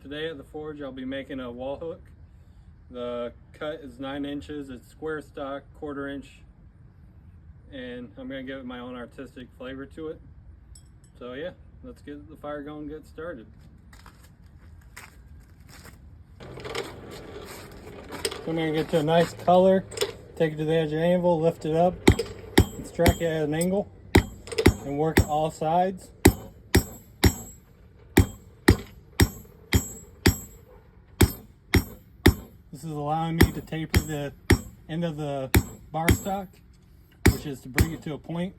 Today at the forge I'll be making a wall hook. The cut is 9 inches, it's square stock, 1/4 inch, and I'm going to give it my own artistic flavor to it. So yeah, let's get the fire going and get started. So I'm going to get to a nice color, take it to the edge of the anvil, lift it up, and strike it at an angle, and work all sides. This is allowing me to taper the end of the bar stock, which is to bring it to a point.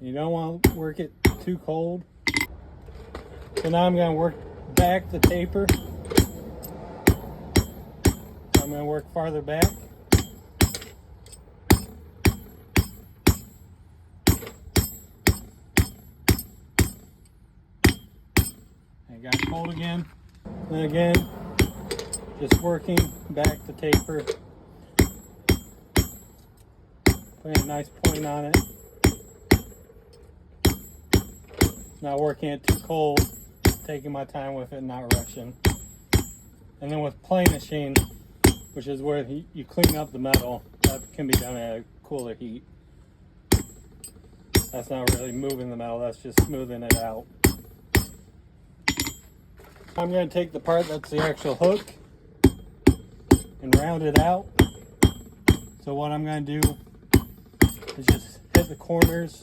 You don't want to work it too cold. So now I'm going to work back the taper. I'm going to work farther back. I got cold again. And again, just working back the taper. Putting a nice point on it. Not working it too cold, taking my time with it, not rushing. And then with planishing, which is where you clean up the metal, that can be done at a cooler heat. That's not really moving the metal, that's just smoothing it out. I'm going to take the part that's the actual hook and round it out. So what I'm going to do is just hit the corners.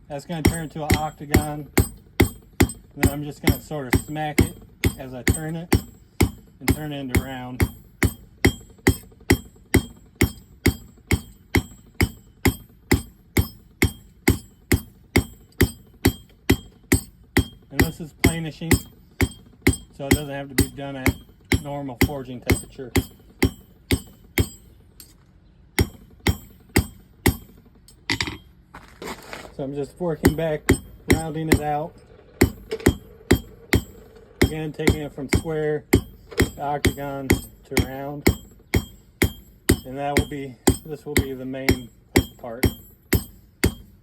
That's going to turn into an octagon. And then I'm just going to sort of smack it as I turn it and turn it into round. And this is planishing, so it doesn't have to be done at normal forging temperature. So I'm just working back, rounding it out. Again, taking it from square to octagon to round. And this will be the main hook part,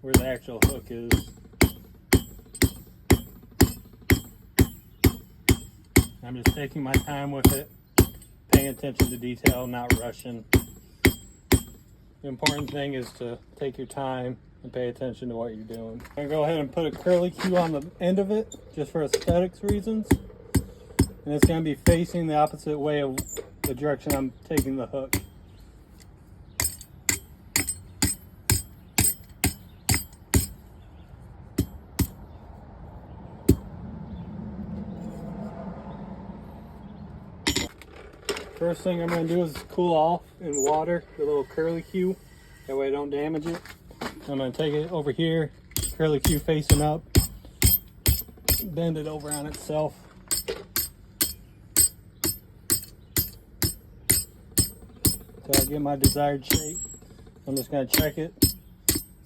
where the actual hook is. I'm just taking my time with it, paying attention to detail, not rushing. The important thing is to take your time and pay attention to what you're doing. I'm going to go ahead and put a curly Q on the end of it, just for aesthetics reasons. And it's going to be facing the opposite way of the direction I'm taking the hook. First thing I'm going to do is cool off in water, the little curly Q, that way I don't damage it. I'm going to take it over here, curly Q facing up, bend it over on itself. Till I get my desired shape. I'm just going to check it,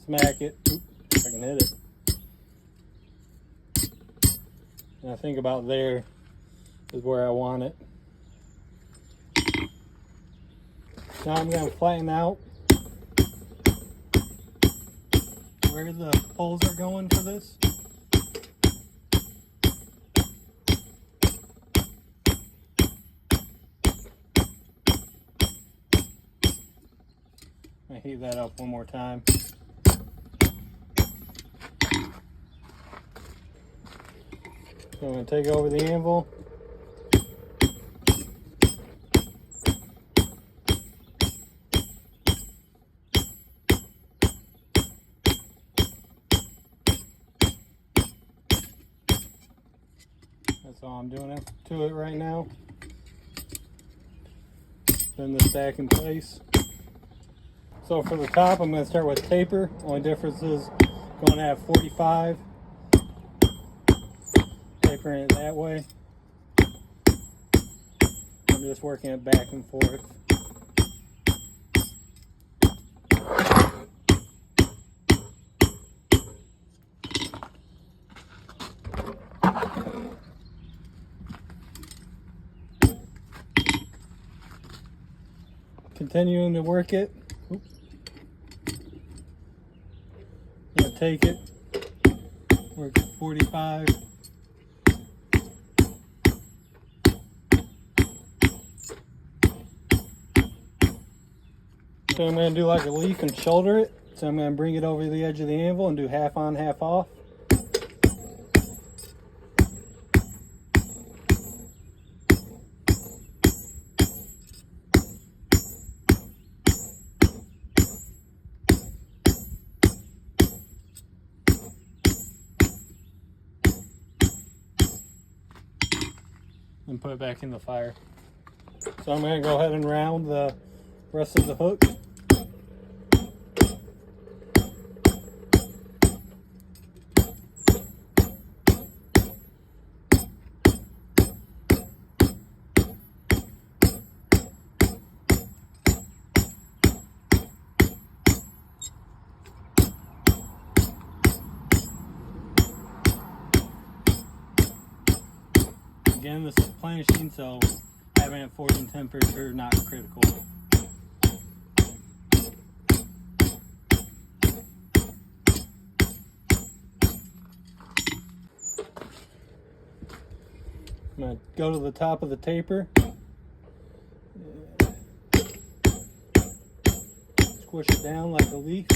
smack it, if I can hit it. And I think about there is where I want it. Now I'm going to flatten out where the holes are going for this. I heat that up one more time. So I'm going to take over the anvil. That's all I'm doing to it right now. Then this back in place. So for the top, I'm going to start with taper. Only difference is going to have 45. Tapering it that way. I'm just working it back and forth. continuing to work it. Oop. I'm gonna take it, work at 45. So I'm going to do like a leaf and shoulder it. So I'm going to bring it over the edge of the anvil and do half on, half off. And put it back in the fire. So I'm going to go ahead and round the rest of the hook. Again, this is planishing, so having it forging temperature not critical. I'm going to go to the top of the taper, squish it down like a leaf,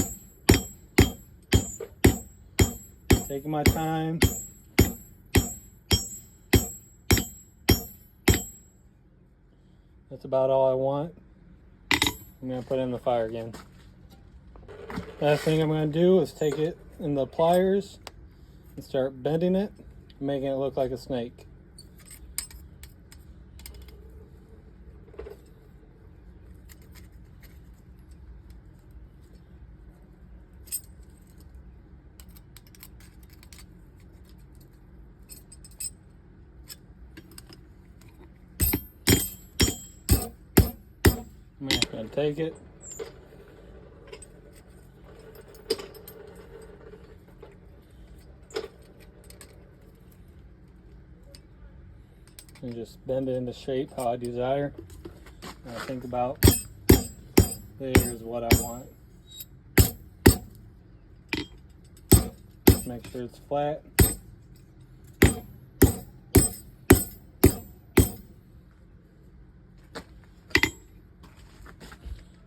taking my time. That's about all I want. I'm going to put it in the fire again. Last thing I'm going to do is take it in the pliers and start bending it, making it look like a snake. I'm just going to take it, and just bend it into shape how I desire. And I think about, there's what I want. Make sure it's flat.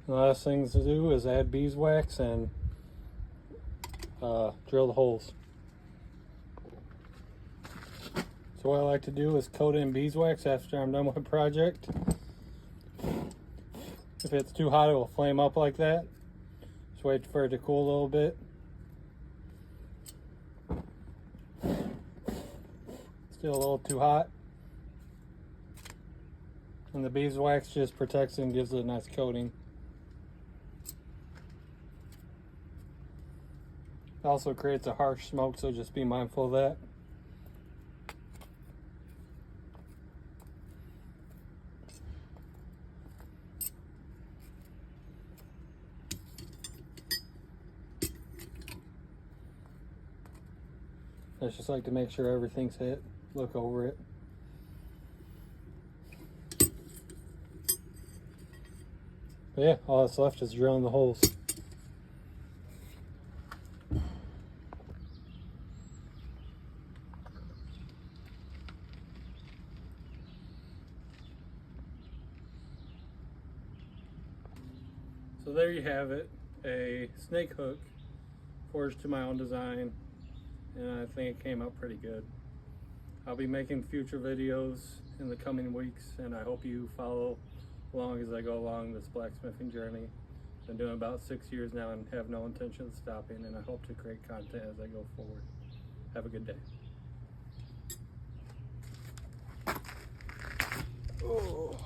The last things to do is add beeswax and drill the holes. So what I like to do is coat it in beeswax after I'm done with the project. If it's too hot, it will flame up like that. Just wait for it to cool a little bit. Still a little too hot. And the beeswax just protects it and gives it a nice coating. It also creates a harsh smoke, so just be mindful of that. I just like to make sure everything's hit, look over it. But yeah, all that's left is drilling the holes. So there you have it, a snake hook forged to my own design, and I think it came out pretty good. I'll be making future videos in the coming weeks, and I hope you follow along as I go along this blacksmithing journey. Been doing about 6 years now and have no intention of stopping, and I hope to create content as I go forward. Have a good day. Oh.